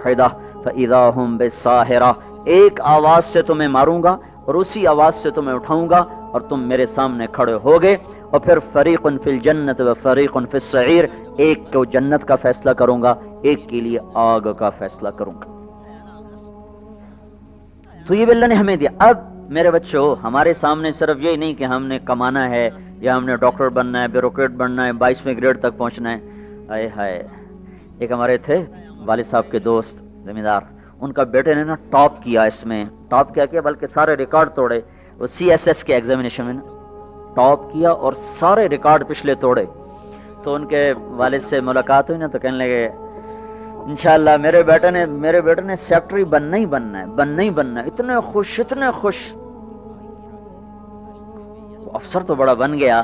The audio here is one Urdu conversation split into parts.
واحدہ فاذا هم بالساہرہ، ایک آواز سے تمہیں ماروں گا اور اسی آواز سے تمہیں اٹھاؤں گا اور تم میرے سامنے کھڑے ہوگے، اور پھر فریق فی الجنت و فریق فی السعیر، ایک کو جنت کا فیصلہ کروں گا، ایک کے لیے آگ کا فیصلہ کروں گا۔ تو یہ اللہ نے ہمیں دیا۔ اب میرے بچوں، ہمارے سامنے صرف یہی نہیں کہ ہم نے کمانا ہے یا ہم نے ڈاکٹر بننا ہے، بیوروکریٹ بننا ہے، 22ویں گریڈ تک پہنچنا ہے۔ ہائے ہائے، ایک ہمارے تھے والد صاحب کے دوست زمیندار، ان کا بیٹے نے نا ٹاپ کیا، اس میں ٹاپ کیا بلکہ سارے ریکارڈ توڑے، وہ CSS کے ایگزامینیشن میں نا ٹاپ کیا اور سارے ریکارڈ پچھلے توڑے۔ تو ان کے والد سے ملاقات ہوئی نا تو کہنے لگے انشاءاللہ میرے بیٹے نے سیکٹری بننا ہی بننا ہے، اتنے خوش افسر تو بڑا بن گیا۔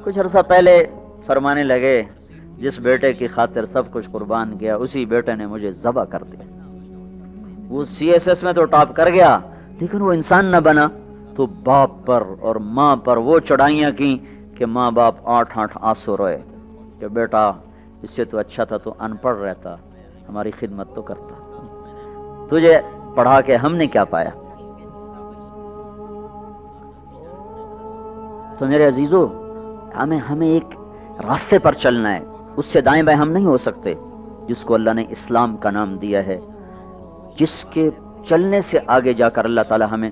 کچھ عرصہ پہلے فرمانے لگے جس بیٹے کی خاطر سب کچھ قربان کیا اسی بیٹے نے مجھے ذبح کر دیا۔ وہ CSS میں تو ٹاپ کر گیا لیکن وہ انسان نہ بنا، تو باپ پر اور ماں پر وہ چڑھائیاں کی کہ ماں باپ 8 آنسو روئے کہ بیٹا اس سے تو اچھا تھا تو ان پڑھ رہتا، ہماری خدمت تو کرتا، تجھے پڑھا کے ہم نے کیا پایا۔ تو میرے عزیزو، ہمیں ایک راستے پر چلنا ہے، اس سے دائیں بائیں ہم نہیں ہو سکتے، جس کو اللہ نے اسلام کا نام دیا ہے، جس کے چلنے سے آگے جا کر اللہ تعالی ہمیں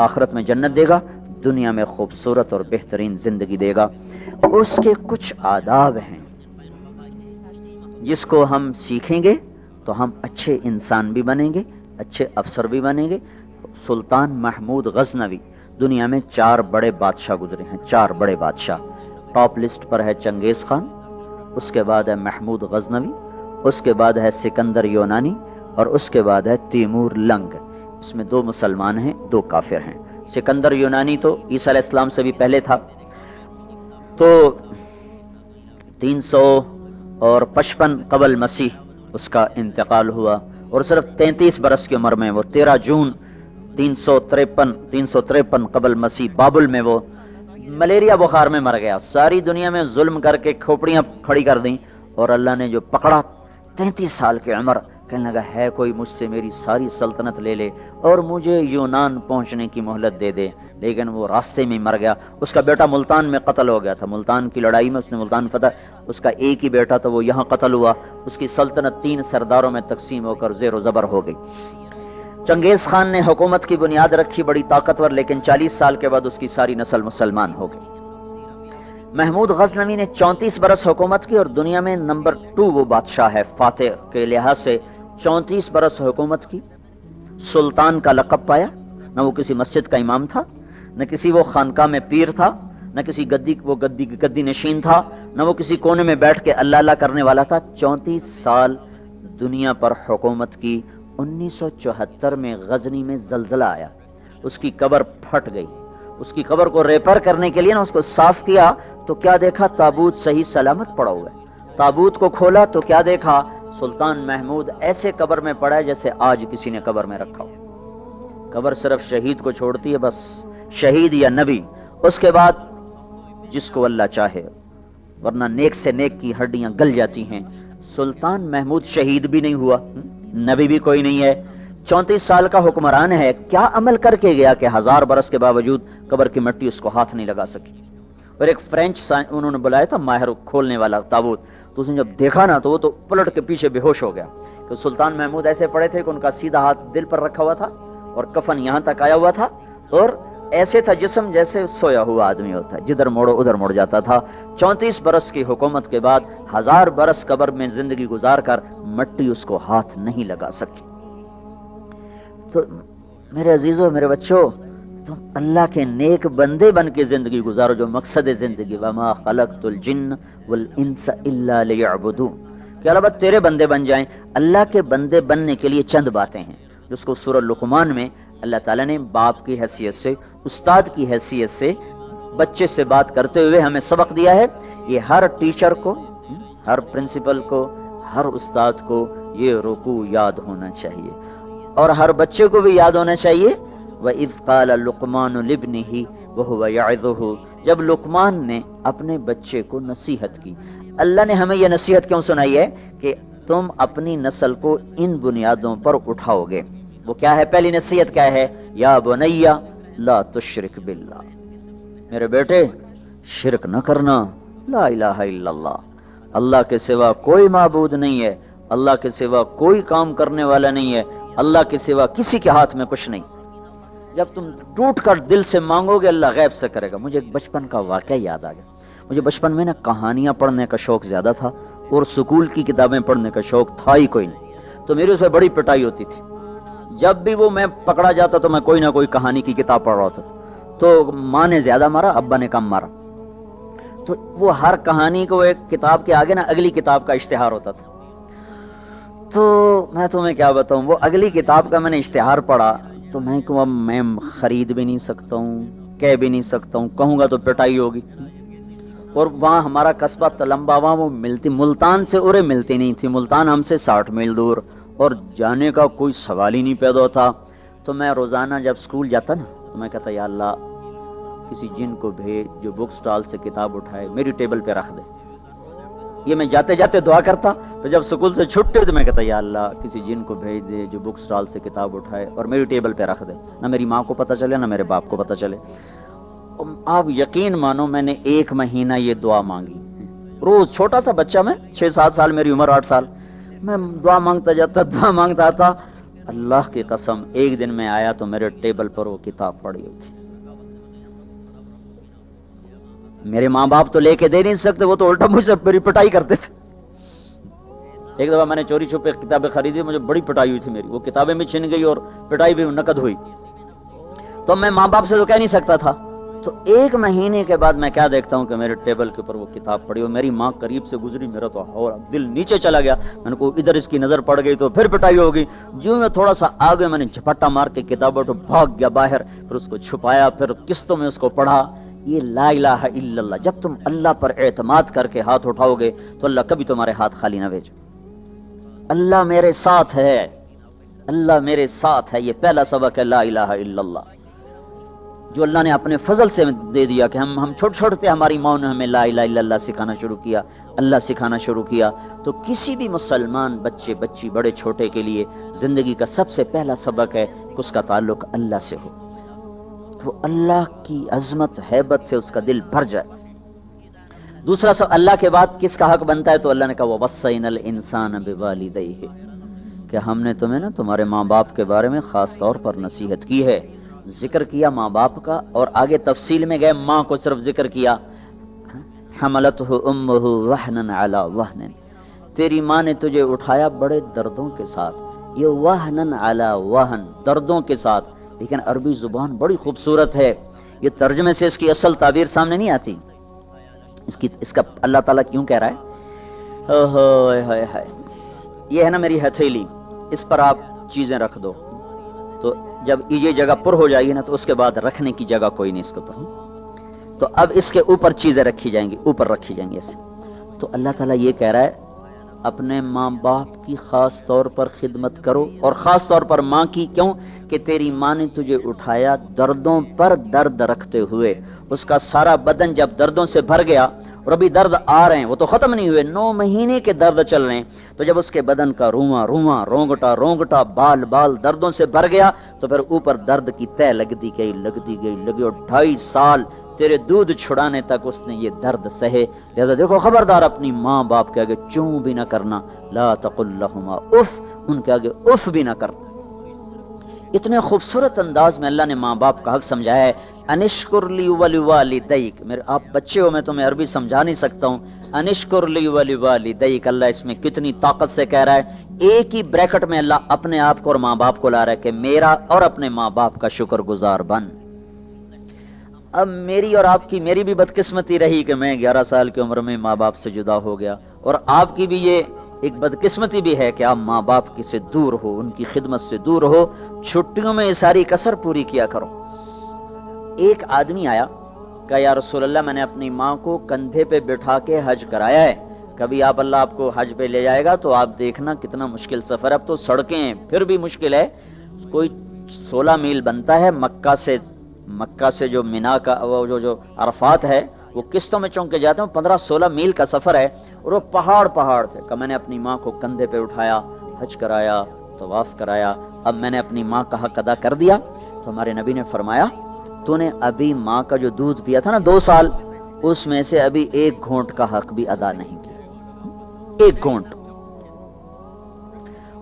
آخرت میں جنت دے گا، دنیا میں خوبصورت اور بہترین زندگی دے گا۔ اس کے کچھ آداب ہیں جس کو ہم سیکھیں گے تو ہم اچھے انسان بھی بنیں گے، اچھے افسر بھی بنیں گے۔ سلطان محمود غزنوی، دنیا میں 4 بڑے بادشاہ گزرے ہیں، 4 بڑے بادشاہ۔ ٹاپ لسٹ پر ہے چنگیز خان، اس کے بعد ہے محمود غزنوی، اس کے بعد ہے سکندر یونانی، اور اس کے بعد ہے تیمور لنگ۔ اس میں 2 مسلمان ہیں، 2 کافر ہیں۔ سکندر یونانی تو عیسیٰ علیہ السلام سے بھی پہلے تھا، تو 355 قبل مسیح اس کا انتقال ہوا، اور صرف 33 برس کی عمر میں وہ 13 جون 353 قبل مسیح بابل میں وہ ملیریا بخار میں مر گیا۔ ساری دنیا میں ظلم کر کے کھوپڑیاں کھڑی کر دیں، اور اللہ نے جو پکڑا 33 سال کی عمر، کہنے لگا ہے کوئی مجھ سے میری ساری سلطنت لے لے اور مجھے یونان پہنچنے کی مہلت دے دے، لیکن وہ راستے میں مر گیا۔ اس کا بیٹا ملتان میں قتل ہو گیا تھا، ملتان کی لڑائی میں اس نے ملتان فتح، اس کا ایک ہی بیٹا تھا، وہ یہاں قتل ہوا۔ اس کی سلطنت 3 سرداروں میں تقسیم ہو کر زیر و زبر ہو گئی۔ چنگیز خان نے حکومت کی بنیاد رکھی، بڑی طاقتور، لیکن 40 سال کے بعد اس کی ساری نسل مسلمان ہو گئی۔ محمود غزنوی نے 34 برس حکومت کی، اور دنیا میں نمبر 2 وہ بادشاہ ہے فاتح کے لحاظ سے، 34 برس حکومت کی، سلطان کا لقب پایا۔ نہ وہ کسی مسجد کا امام تھا، نہ کسی وہ خانقاہ میں پیر تھا، نہ کسی گدی نشین تھا، نہ وہ کسی کونے میں بیٹھ کے اللہ اللہ کرنے والا تھا۔ 34 سال دنیا پر حکومت کی۔ 1974 میں غزنی میں زلزلہ آیا، اس کی قبر پھٹ گئی۔ اس کی قبر کو ریپر کرنے کے لیے نا اس کو صاف کیا تو کیا دیکھا، تابوت صحیح سلامت پڑا ہوا ہے۔ تابوت کو کھولا تو کیا دیکھا، سلطان محمود ایسے قبر میں پڑا ہے جیسے آج کسی نے قبر میں رکھا ہو۔ قبر صرف شہید کو چھوڑتی ہے، بس شہید یا نبی، اس کے بعد جس کو اللہ چاہے، ورنہ نیک سے نیک کی ہڈیاں گل جاتی ہیں۔ سلطان محمود شہید بھی نہیں ہوا، نبی بھی کوئی نہیں ہے، 34 سال کا حکمران ہے، کیا عمل کر کے گیا کہ 1000 برس کے باوجود قبر کی مٹی اس کو ہاتھ نہیں لگا سکی۔ اور ایک فرینچ انہوں نے بلایا تھا ماہر کھولنے والا تابوت، تو اس نے جب دیکھا نا تو وہ تو پلٹ کے پیچھے بے ہوش ہو گیا، کہ سلطان محمود ایسے پڑے تھے کہ ان کا سیدھا ہاتھ دل پر رکھا ہوا تھا اور کفن یہاں تک آیا ہوا تھا، اور ایسے تھا جسم جیسے سویا ہوا آدمی ہوتا ہے، جدھر موڑو ادھر مڑ جاتا تھا۔ 34 برس کی حکومت کے بعد 1000 برس قبر میں زندگی گزار کر مٹی اس کو ہاتھ نہیں لگا سکی۔ تو میرے عزیزو، میرے بچوں، تم اللہ کے نیک بندے بن کے زندگی گزارو، جو مقصد زندگی، وما خلقت الجن والانس الا لیعبدون، کہ اللہ بات تیرے بندے بن جائیں۔ اللہ کے بندے بننے کے لیے چند باتیں ہیں، جس کو سورہ لقمان میں اللہ تعالیٰ نے باپ کی حیثیت سے، استاد کی حیثیت سے بچے سے بات کرتے ہوئے ہمیں سبق دیا ہے۔ یہ ہر ٹیچر کو، ہر پرنسپل کو، ہر استاد کو یہ رکوع یاد ہونا چاہیے، اور ہر بچے کو بھی یاد ہونا چاہیے۔ وَإِذْ قَالَ لُقْمَانُ لِابْنِهِ وَهُوَ يَعِظُهُ، جب لقمان نے اپنے بچے کو نصیحت کی۔ اللہ نے ہمیں یہ نصیحت کیوں سنائی ہے کہ تم اپنی نسل کو ان بنیادوں پر اٹھاؤ گے۔ وہ کیا ہے؟ پہلی نصیحت کیا ہے؟ یا بنیا لا تشرک باللہ، میرے بیٹے شرک نہ کرنا، لا الہ الا اللہ، اللہ کے سوا کوئی معبود نہیں ہے، اللہ کے سوا کوئی کام کرنے والا نہیں ہے، اللہ کے سوا کسی کے ہاتھ میں کچھ نہیں۔ جب تم ٹوٹ کر دل سے مانگو گے اللہ غیب سے کرے گا۔ مجھے بچپن کا واقعہ یاد آ گیا۔ مجھے بچپن میں نا کہانیاں پڑھنے کا شوق زیادہ تھا اور سکول کی کتابیں پڑھنے کا شوق تھا ہی کوئی نہیں، تو میری اس میں بڑی پٹائی ہوتی تھی۔ جب بھی وہ میں پکڑا جاتا تو میں کوئی نہ کوئی کہانی کی کتاب پڑھ رہا ہوتا تھا، تو ماں نے زیادہ مارا، ابا نے کم مارا، تو وہ ہر کہانی کو ایک کتاب کے آگے نا اگلی کتاب کا اشتہار ہوتا تھا۔ تو میں تمہیں کیا بتاؤں، وہ اگلی کتاب کا میں نے اشتہار پڑھا تو میں کہوں اب میں خرید بھی نہیں سکتا ہوں، کہہ بھی نہیں سکتا ہوں، کہوں گا تو پٹائی ہوگی۔ اور وہاں ہمارا قصبہ تلمبا، وہاں وہ ملتی ملتان سے ارے ملتی نہیں تھی، ملتان ہم سے 60 میل دور، اور جانے کا کوئی سوال ہی نہیں پیدا ہوتا۔ تو میں روزانہ جب سکول جاتا نا تو میں کہتا یا اللہ کسی جن کو بھیج جو بک سٹال سے کتاب اٹھائے میری ٹیبل پہ رکھ دے۔ یہ میں جاتے جاتے دعا کرتا، تو جب سکول سے چھٹے تو میں کہتا یا اللہ کسی جن کو بھیج دے جو بک سٹال سے کتاب اٹھائے اور میری ٹیبل پہ رکھ دے، نہ میری ماں کو پتہ چلے نہ میرے باپ کو پتہ چلے۔ آپ یقین مانو میں نے 1 مہینہ یہ دعا مانگی، روز، چھوٹا سا بچہ میں، 6-7 سال، میری عمر 8 سال، میں دعا مانگتا جاتا، دعا مانگتا تھا۔ اللہ کی قسم ایک دن میں آیا تو میرے ٹیبل پر وہ کتاب پڑی ہوئی تھی۔ میرے ماں باپ تو لے کے دے نہیں سکتے، وہ تو الٹا مجھ سے میری پٹائی کرتے تھے۔ ایک دفعہ میں نے چوری چھپے کتابیں خریدی، مجھے بڑی پٹائی ہوئی تھی میری، وہ کتابیں بھی چھن گئی اور پٹائی بھی نقد ہوئی۔ تو میں ماں باپ سے تو کہہ نہیں سکتا تھا۔ تو 1 مہینے کے بعد میں کیا دیکھتا ہوں کہ میرے ٹیبل کے اوپر وہ کتاب پڑی، اور میری ماں قریب سے گزری، میرا تو اور دل نیچے چلا گیا۔ میں نے کہا ادھر اس کی نظر پڑ گئی تو پھر پٹائی ہوگی۔ جو میں تھوڑا سا آگے میں نے جھپٹا مار کے کتاب اٹھا، بھاگ گیا باہر، پھر اس کو چھپایا، پھر قسطوں میں اس کو پڑھا۔ یہ لا الہ الا اللہ، جب تم اللہ پر اعتماد کر کے ہاتھ اٹھاؤ گے تو اللہ کبھی تمہارے ہاتھ خالی نہ بھیجے۔ اللہ میرے ساتھ ہے، اللہ میرے ساتھ ہے، یہ پہلا سبق ہے لا الہ الا اللہ، جو اللہ نے اپنے فضل سے دے دیا کہ ہم چھوٹے چھوٹے تھے، ہماری ماں نے ہمیں لا الہ الا اللہ سکھانا شروع کیا، اللہ سکھانا شروع کیا۔ تو کسی بھی مسلمان بچے بچی بڑے چھوٹے کے لیے زندگی کا سب سے پہلا سبق ہے کہ اس کا تعلق اللہ سے ہو، وہ اللہ کی عظمت ہیبت سے اس کا دل بھر جائے۔ دوسرا سب اللہ کے بعد کس کا حق بنتا ہے؟ تو اللہ نے کہا وَوَصَّيْنَا الْإِنسَانَ بِوَالِدَيْهِ، کہ ہم نے تمہیں نا تمہارے ماں باپ کے بارے میں خاص طور پر نصیحت کی ہے۔ ذکر کیا ماں باپ کا، اور آگے تفصیل میں گئے، ماں کو صرف ذکر کیا، حملتہ امہ وہنن علی وہن، تیری ماں نے تجھے اٹھایا بڑے دردوں کے ساتھ۔ یہ وہنن علی وہن، دردوں کے ساتھ، لیکن عربی زبان بڑی خوبصورت ہے، یہ ترجمے سے اس کی اصل تعبیر سامنے نہیں آتی۔ اس کا اللہ تعالیٰ کیوں کہہ رہا ہے یہ ہے نا میری ہتھیلی، اس پر آپ چیزیں رکھ دو، تو جب یہ جگہ پر ہو جائے گی نا تو اس کے بعد رکھنے کی جگہ کوئی نہیں اس کے اوپر، تو اب اس کے اوپر چیزیں رکھی جائیں گی، اوپر رکھی جائیں گی ایسے۔ تو اللہ تعالیٰ یہ کہہ رہا ہے اپنے ماں باپ کی خاص طور پر خدمت کرو، اور خاص طور پر ماں کی، کیوں کہ تیری ماں نے تجھے اٹھایا دردوں پر درد رکھتے ہوئے، اس کا سارا بدن جب دردوں سے بھر گیا، اور ابھی درد آ رہے ہیں، وہ تو ختم نہیں ہوئے، 9 مہینے کے درد چل رہے ہیں، تو جب اس کے بدن کا رواں رواں، رونگٹا رونگٹا، بال بال دردوں سے بھر گیا، تو پھر اوپر درد کی تہ لگتی گئی، اور 2.5 سال تیرے دودھ چھڑانے تک اس نے یہ درد سہے۔ لہذا دیکھو خبردار اپنی ماں باپ کے آگے چوں بھی نہ کرنا، لا تقل لہما اف، ان کے آگے اف بھی نہ کرنا۔ اتنے خوبصورت انداز میں اللہ نے ماں باپ کا حق سمجھایا ہے۔ انشکر لی ولوالدیک، میرے آپ بچے ہو، میں تمہیں عربی سمجھا نہیں سکتا ہوں، انشکر لی ولوالدیک، اللہ اس میں کتنی طاقت سے کہہ رہا ہے۔ ایک ہی بریکٹ میں اللہ اپنے آپ کو اور ماں باپ کو لا رہا ہے کہ میرا اور اپنے ماں باپ کا شکر گزار بن۔ اب میری اور آپ کی، میری بھی بدقسمتی رہی کہ میں 11 سال کی عمر میں ماں باپ سے جدا ہو گیا، اور آپ کی بھی یہ ایک بدقسمتی بھی ہے کہ آپ ماں باپ کی سے دور ہو، ان کی خدمت سے دور ہو۔ چھٹیوں میں یہ ساری کسر پوری کیا کرو۔ ایک آدمی آیا، کہا یا رسول اللہ میں نے اپنی ماں کو کندھے پہ بٹھا کے حج کرایا ہے، کبھی اللہ آپ کو حج پہ لے جائے گا تو آپ دیکھنا کتنا مشکل سفر ہے، اب تو سڑکیں ہیں پھر بھی مشکل ہے، کوئی 16 میل بنتا ہے مکہ سے جو مینا کا جو عرفات ہے وہ قسطوں میں چونک کے جاتے ہیں. 15-16 میل کا سفر ہے اور وہ پہاڑ تھے کہ میں نے اپنی ماں کو کندھے پہ اٹھایا, حج کرایا, طواف کرایا. اب میں نے اپنی ماں کا حق ادا کر دیا. تو ہمارے نبی نے فرمایا تو نے ابھی ماں کا جو دودھ پیا تھا نا 2 سال, اس میں سے ابھی 1 گھونٹ کا حق بھی ادا نہیں کیا, 1 گھونٹ.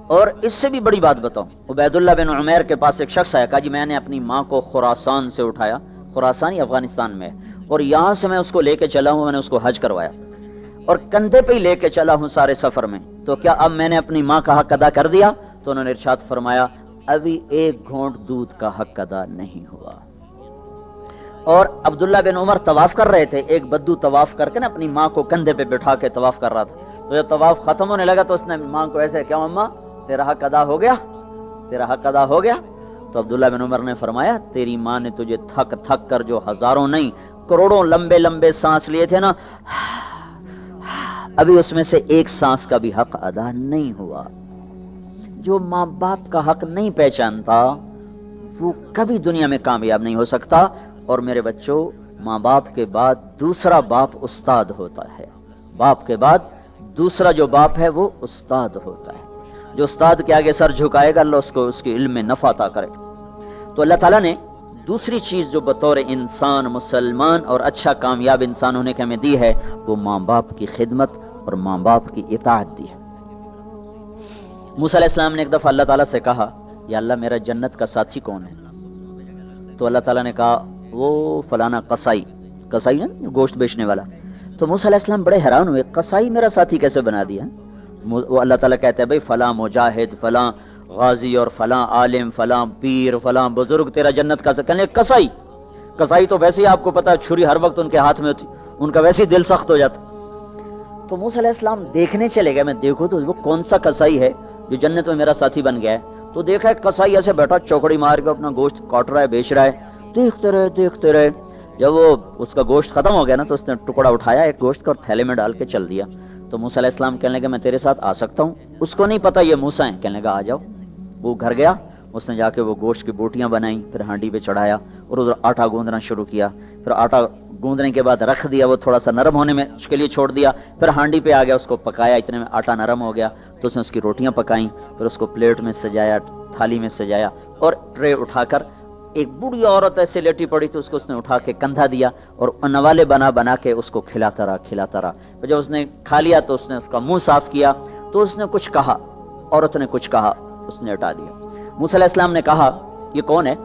اور اس سے بھی بڑی بات بتاؤں, عبید اللہ بن عمیر کے پاس ایک شخص آیا, کہا جی میں نے اپنی ماں کو خراسان سے اٹھایا, خراسان ہی افغانستان میں, اور یہاں سے میں اس کو لے کے چلا ہوں, میں نے اس کو حج کروایا اور کندھے پہ ہی لے کے چلا ہوں سارے سفر میں, تو کیا اب میں نے اپنی ماں کا حق ادا کر دیا؟ تو انہوں نے ارشاد فرمایا ابھی 1 گھونٹ دودھ کا حق ادا نہیں ہوا. اور عبداللہ بن عمر طواف کر رہے تھے, ایک بدو طواف کر کے نا اپنی ماں کو کندھے پہ بٹھا کے طواف کر رہا تھا. تو جب طواف ختم ہونے لگا تو اس نے ماں کو ایسے, کیا ماما تیرا حق ادا ہو گیا, تیرا حق ادا ہو گیا؟ تو عبداللہ بن عمر نے فرمایا تیری ماں نے تجھے تھک تھک کر جو ہزاروں نہیں کروڑوں لمبے لمبے سانس لیے تھے نا, ابھی اس میں سے 1 سانس کا بھی حق ادا نہیں ہوا. جو ماں باپ کا حق نہیں پہچانتا وہ کبھی دنیا میں کامیاب نہیں ہو سکتا. اور میرے بچوں, ماں باپ کے بعد دوسرا باپ استاد ہوتا ہے, باپ کے بعد دوسرا جو باپ ہے وہ استاد ہوتا ہے. جو استاد کے آگے سر جھکائے گا اللہ اس کو اس کے علم میں نفع عطا کرے. تو اللہ تعالیٰ نے دوسری چیز جو بطور انسان مسلمان اور اچھا کامیاب انسان ہونے کے ہمیں دی ہے, وہ ماں باپ کی خدمت اور ماں باپ کی اطاعت دی ہے. موسیٰ علیہ السلام نے ایک دفعہ اللہ تعالیٰ سے کہا یا اللہ میرا جنت کا ساتھی کون ہے؟ تو اللہ تعالیٰ نے کہا وہ فلانا قصائی, قصائی نا گوشت بیچنے والا. تو موسیٰ علیہ السلام بڑے حیران ہوئے, قصائی میرا ساتھی کیسے بنا دیا؟ وہ اللہ تعالیٰ کہتے ہیں بھئی فلاں مجاہد, فلاں غازی اور فلاں عالم, فلاں پیر, فلاں بزرگ تیرا جنت کا کہنے قصائی. قصائی تو ویسے ہی آپ کو پتا چھری ہر وقت ان کے ہاتھ میں ہوتی, ان کا ویسے ہی دل سخت ہو جاتا. تو موسیٰ علیہ السلام دیکھنے چلے گئے, میں دیکھو تو وہ کون سا قصائی ہے جو جنت میں میرا ساتھی بن گیا ہے. تو دیکھا ایک قصائی ایسے بیٹھا چوکڑی مار کے اپنا گوشت کاٹ رہا ہے, بیچ رہا ہے. دیکھتے رہے. جب وہ اس کا گوشت ختم ہو گیا نا تو اس نے ٹکڑا اٹھایا ایک گوشت کا اور تھیلے میں ڈال کے چل دیا. تو موسیٰ علیہ السلام کہنے لگے میں تیرے ساتھ آ سکتا ہوں؟ اس کو نہیں پتا یہ موسیٰ ہیں. کہنے لگا آ جاؤ. وہ گھر گیا, اس نے جا کے وہ گوشت کی بوٹیاں بنائیں, پھر ہانڈی پہ چڑھایا اور ادھر آٹا گوندنا شروع کیا. پھر آٹا گوندنے کے بعد رکھ دیا, وہ تھوڑا سا نرم ہونے میں اس کے لیے چھوڑ دیا. پھر ہانڈی پہ آ گیا, اس کو پکایا, اتنے میں آٹا نرم ہو گیا تو اس نے اس کی روٹیاں پکائیں. پھر اس کو پلیٹ میں سجایا, تھالی میں سجایا اور ٹرے اٹھا کر ایک بوڑھی عورت ایسے لیٹی پڑی تو اس کو اس نے اٹھا کے کندھا دیا اور نوالے بنا کے اس کو کھلاتا رہا. جب اس نے کھا لیا تو اس نے اس کا منہ صاف کیا تو اس نے کچھ کہا, عورت نے کچھ کہا, اس نے ہٹا دیا. موسیٰ علیہ السلام نے کہا یہ کون ہے؟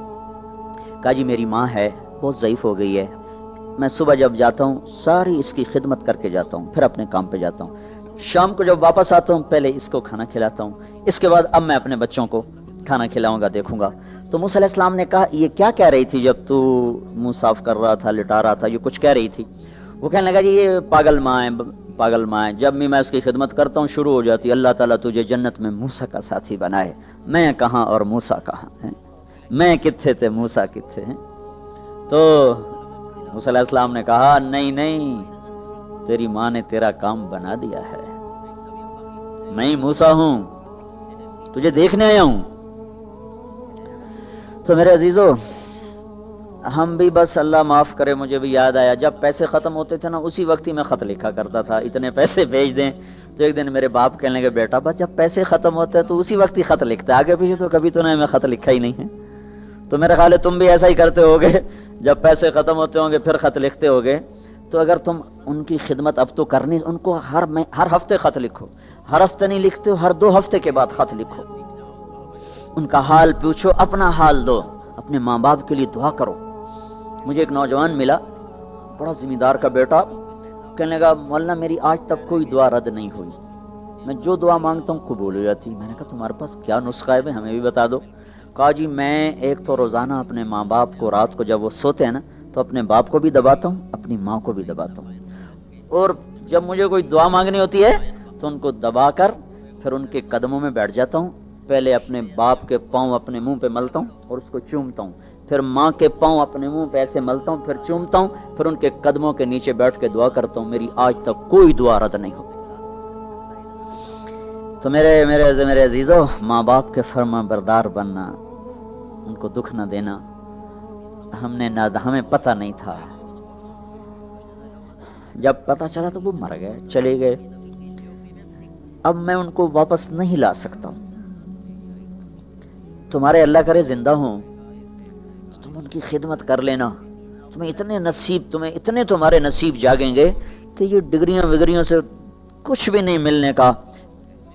کہا جی میری ماں ہے, بہت ضعیف ہو گئی ہے, میں صبح جب جاتا ہوں ساری اس کی خدمت کر کے جاتا ہوں, پھر اپنے کام پہ جاتا ہوں, شام کو جب واپس آتا ہوں پہلے اس کو کھانا کھلاتا ہوں, اس کے بعد اب میں اپنے بچوں کو کھانا کھلاؤں گا, دیکھوں گا. تو موسیٰ علیہ السلام نے کہا یہ کیا کہہ رہی تھی جب تو منہ صاف کر رہا تھا, لٹا رہا تھا, یہ کچھ کہہ رہی تھی؟ وہ کہنے لگا جی یہ پاگل ماں ہے, جب بھی میں اس کی خدمت کرتا ہوں شروع ہو جاتی اللہ تعالیٰ تجھے جنت میں موسیٰ کا ساتھی بنائے. میں کہاں اور موسیٰ کہاں ہیں, میں کتھے تھے موسیٰ کتھے ہیں. تو موسیٰ علیہ السلام نے کہا نہیں تیری ماں نے تیرا کام بنا دیا ہے, میں موسیٰ ہوں, تجھے دیکھنے آیا ہوں. تو میرے عزیزو ہم بھی بس اللہ معاف کرے, مجھے بھی یاد آیا جب پیسے ختم ہوتے تھے نا اسی وقت ہی میں خط لکھا کرتا تھا, اتنے پیسے بھیج دیں. تو ایک دن میرے باپ کہنے لگے بیٹا بس جب پیسے ختم ہوتے ہیں تو اسی وقت ہی خط لکھتا ہے, آگے پیچھے تو کبھی تو میں خط لکھا ہی نہیں ہے. تو میرا خیال ہے تم بھی ایسا ہی کرتے ہوگے, جب پیسے ختم ہوتے ہوں گے پھر خط لکھتے ہوگے. تو اگر تم ان کی خدمت اب تو کرنی, ان کو ہر ہفتے خط لکھو, ہر ہفتے نہیں لکھتے ہو ہر 2 ہفتے کے بعد خط لکھو, ان کا حال پوچھو, اپنا حال دو, اپنے ماں باپ کے لیے دعا کرو. مجھے ایک نوجوان ملا, بڑا ذمہ دار کا بیٹا, کہنے لگا مولانا میری آج تک کوئی دعا رد نہیں ہوئی, میں جو دعا مانگتا ہوں قبول ہو جاتی. میں نے کہا تمہارے پاس کیا نسخہ ہے, ہمیں بھی بتا دو. کہا جی میں ایک تو روزانہ اپنے ماں باپ کو رات کو جب وہ سوتے ہیں نا تو اپنے باپ کو بھی دباتا ہوں, اپنی ماں کو بھی دباتا ہوں, اور جب مجھے کوئی دعا مانگنی ہوتی ہے تو ان کو دبا کر پھر ان کے قدموں میں بیٹھ جاتا ہوں. پہلے اپنے باپ کے پاؤں اپنے منہ پہ ملتا ہوں اور اس کو چومتا ہوں, پھر ماں کے پاؤں اپنے منہ پہ ایسے ملتا ہوں, پھر چومتا ہوں, پھر ان کے قدموں کے نیچے بیٹھ کے دعا کرتا ہوں. میری آج تک کوئی دعا رد نہیں ہوئی. تو میرے عزیزو, ماں باپ کے فرما بردار بننا, ان کو دکھ نہ دینا, ہمیں پتہ نہیں تھا. جب پتہ چلا تو وہ مر گئے، چلے گئے، اب میں ان کو واپس نہیں لا سکتا ہوں، تمہارے اللہ کرے زندہ ہوں تو تم ان کی خدمت کر لینا، تمہیں اتنے تمہارے نصیب جاگیں گے کہ یہ ڈگریاں وگریوں سے کچھ بھی نہیں ملنے کا،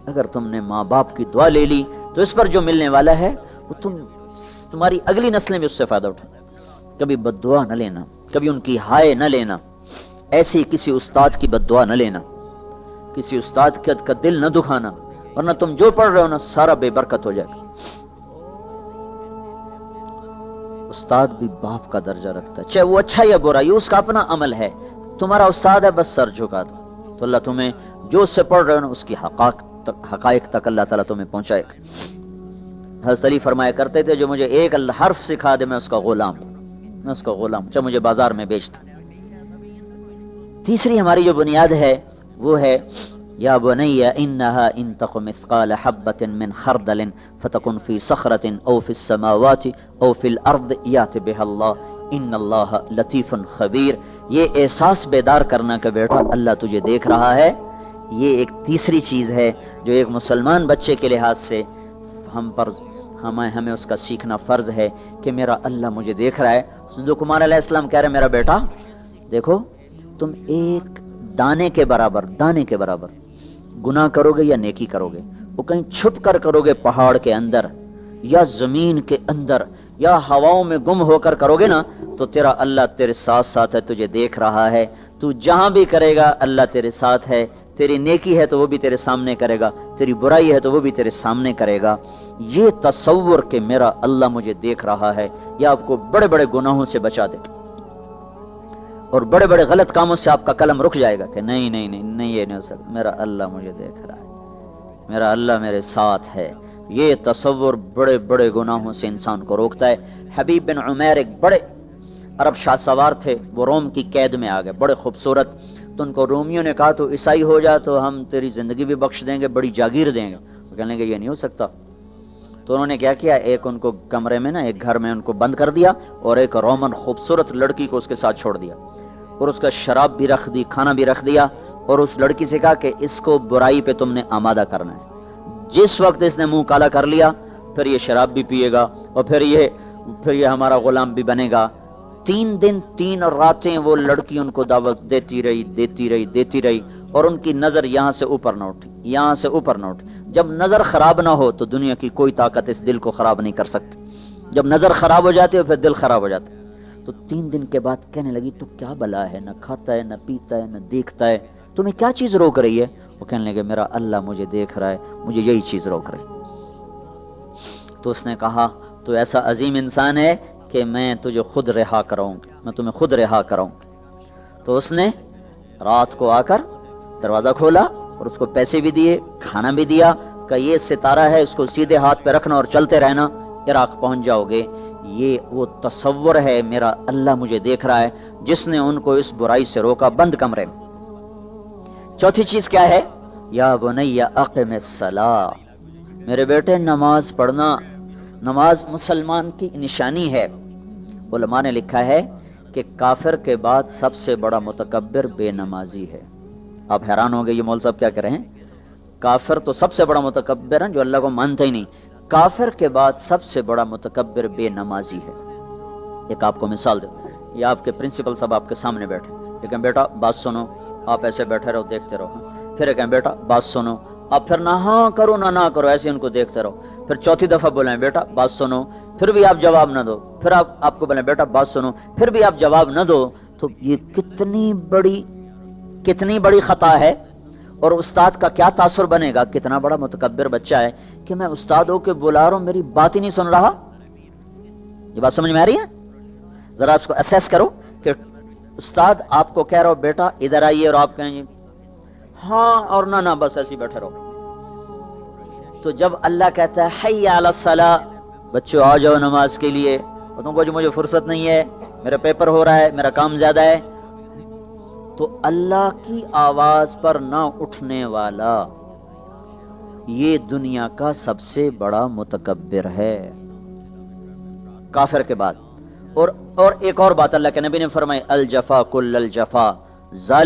اگر تم نے ماں باپ کی دعا لے لی تو اس پر جو ملنے والا ہے وہ تمہاری اگلی نسلیں بھی اس سے فائدہ اٹھائیں۔ کبھی بد دعا نہ لینا، کبھی ان کی ہائے نہ لینا، ایسے کسی استاد کی بد دعا نہ لینا، کسی استاد کا دل نہ دکھانا، ورنہ تم جو پڑھ رہے ہو نا سارا بے برکت ہو جائے گا۔ استاد بھی باپ کا درجہ رکھتا ہے، چاہے وہ اچھا یا برا، یہ اس کا اپنا عمل ہے، تمہارا استاد ہے بس سر جھکا دو تو اللہ تمہیں جو اس سے پڑھ رہے ہو نا اس کی حقائق تک اللہ تعالیٰ تمہیں پہنچائے گا۔ حضرت علی فرمایا کرتے تھے جو مجھے ایک حرف سکھا دے میں اس کا غلام چاہے مجھے بازار میں بیچ دے۔ تیسری ہماری جو بنیاد ہے وہ ہے یا بنی انہا ان تق مثقال حبۃ من خردل فتکن فی صخرۃ او فی السماوات او فی الارض یات بها اللہ ان اللہ لطیف خبیر۔ یہ احساس بیدار کرنا کہ بیٹا اللہ تجھے دیکھ رہا ہے، یہ ایک تیسری چیز ہے جو ایک مسلمان بچے کے لحاظ سے ہمیں اس کا سیکھنا فرض ہے کہ میرا اللہ مجھے دیکھ رہا ہے۔ لقمان علیہ السلام کہہ رہے میرا بیٹا دیکھو تم ایک دانے کے برابر گناہ کرو گے یا نیکی کرو گے، وہ کہیں چھپ کر کرو گے پہاڑ کے اندر یا زمین کے اندر یا ہواؤں میں گم ہو کر کرو گے نا تو تیرا اللہ تیرے ساتھ ساتھ ہے، تجھے دیکھ رہا ہے، تو جہاں بھی کرے گا اللہ تیرے ساتھ ہے، تیری نیکی ہے تو وہ بھی تیرے سامنے کرے گا، تیری برائی ہے تو وہ بھی تیرے سامنے کرے گا۔ یہ تصور کہ میرا اللہ مجھے دیکھ رہا ہے یہ آپ کو بڑے بڑے گناہوں سے بچا دے اور بڑے بڑے غلط کاموں سے آپ کا قلم رک جائے گا کہ نہیں یہ نہیں ہو سکتا، میرا اللہ مجھے دیکھ رہا ہے، میرا اللہ میرے ساتھ ہے۔ یہ تصور بڑے بڑے گناہوں سے انسان کو روکتا ہے۔ حبیب بن عمیر ایک بڑے عرب شاہ سوار تھے، وہ روم کی قید میں آ گئے، بڑے خوبصورت، تو ان کو رومیوں نے کہا تو عیسائی ہو جا تو ہم تیری زندگی بھی بخش دیں گے، بڑی جاگیر دیں گے۔ وہ کہنے لگے یہ نہیں ہو سکتا، تو انہوں نے کیا کیا، ایک ان کو کمرے میں ایک گھر میں ان کو بند کر دیا اور ایک رومن خوبصورت لڑکی کو اس کے ساتھ چھوڑ دیا اور اس کا شراب بھی رکھ دی، کھانا بھی رکھ دیا، اور اس لڑکی سے کہا کہ اس کو برائی پہ تم نے آمادہ کرنا ہے، جس وقت اس نے منہ کالا کر لیا پھر یہ شراب بھی پیے گا اور پھر یہ ہمارا غلام بھی بنے گا۔ 3 دن 3 راتیں وہ لڑکی ان کو دعوت دیتی رہی اور ان کی نظر یہاں سے اوپر نہ اٹھی۔ جب نظر خراب نہ ہو تو دنیا کی کوئی طاقت اس دل کو خراب نہیں کر سکتی، جب نظر خراب ہو جاتی ہے پھر دل خراب ہو جاتا ہے۔ تو 3 دن کے بعد کہنے لگی تو کیا بلا ہے، نہ کھاتا ہے نہ پیتا ہے نہ دیکھتا ہے، تمہیں کیا چیز روک رہی ہے؟ وہ کہنے لگے میرا اللہ مجھے دیکھ رہا ہے، مجھے یہی چیز روک رہی۔ تو اس نے کہا تو ایسا عظیم انسان ہے کہ میں تجھے خود رہا کراؤں گا، میں تمہیں خود رہا کراؤں گا۔ تو اس نے رات کو آ کر دروازہ کھولا اور اس کو پیسے بھی دیے، کھانا بھی دیا کہ یہ ستارہ ہے اس کو سیدھے ہاتھ پہ رکھنا اور چلتے رہنا، عراق پہنچ جاؤ گے۔ یہ وہ تصور ہے میرا اللہ مجھے دیکھ رہا ہے جس نے ان کو اس برائی سے روکا بند کمرے میں۔ چوتھی چیز کیا ہے؟ یا بنی اقم الصلاۃ، میرے بیٹے نماز پڑھنا۔ نماز مسلمان کی نشانی ہے۔ علماء نے لکھا ہے کہ کافر کے بعد سب سے بڑا متکبر بے نمازی ہے۔ آپ حیران ہوں گے یہ مول صاحب کیا کہہ رہے ہیں، کافر تو سب سے بڑا متکبر ہے جو اللہ کو مانتا ہی نہیں، کافر کے بعد سب سے بڑا متکبر بے نمازی ہے۔ ایک آپ کو مثال دے، یہ آپ کے پرنسپل صاحب آپ کے سامنے بیٹھے، لیکن بیٹا بات سنو، آپ ایسے بیٹھے رہو دیکھتے رہو، پھر کہیں بیٹا بات سنو، آپ پھر نہ ہاں کرو نہ کرو، ایسے ان کو دیکھتے رہو، پھر چوتھی دفعہ بولیں بیٹا بات سنو، پھر بھی آپ جواب نہ دو، پھر آپ کو بولیں بیٹا بات سنو، پھر بھی آپ جواب نہ دو، تو یہ کتنی بڑی خطا ہے۔ اور استاد کا کیا تاثر بنے گا، کتنا بڑا متکبر بچہ ہے کہ میں استاد ہو کے بلا رہا ہوں میری بات ہی نہیں سن رہا۔ یہ بات سمجھ میں آ رہی ہے؟ ذرا اس کو اسیس کرو کہ استاد آپ کو کہہ رہا ہو بیٹا ادھر آئیے اور آپ کہیں ہاں اور نہ بس ایسے ہی بیٹھے رہو۔ تو جب اللہ کہتا ہے حی علی الصلاۃ، بچوں آ جاؤ نماز کے لیے، اور تم کو جو مجھے فرصت نہیں ہے، میرا پیپر ہو رہا ہے، میرا کام زیادہ ہے، تو اللہ کی آواز پر نہ اٹھنے والا یہ دنیا کا سب سے بڑا متکبر ہے کافر کے بعد۔ اور ایک اور بات اللہ کے نبی نے فرمائی الجفا کل الجفا،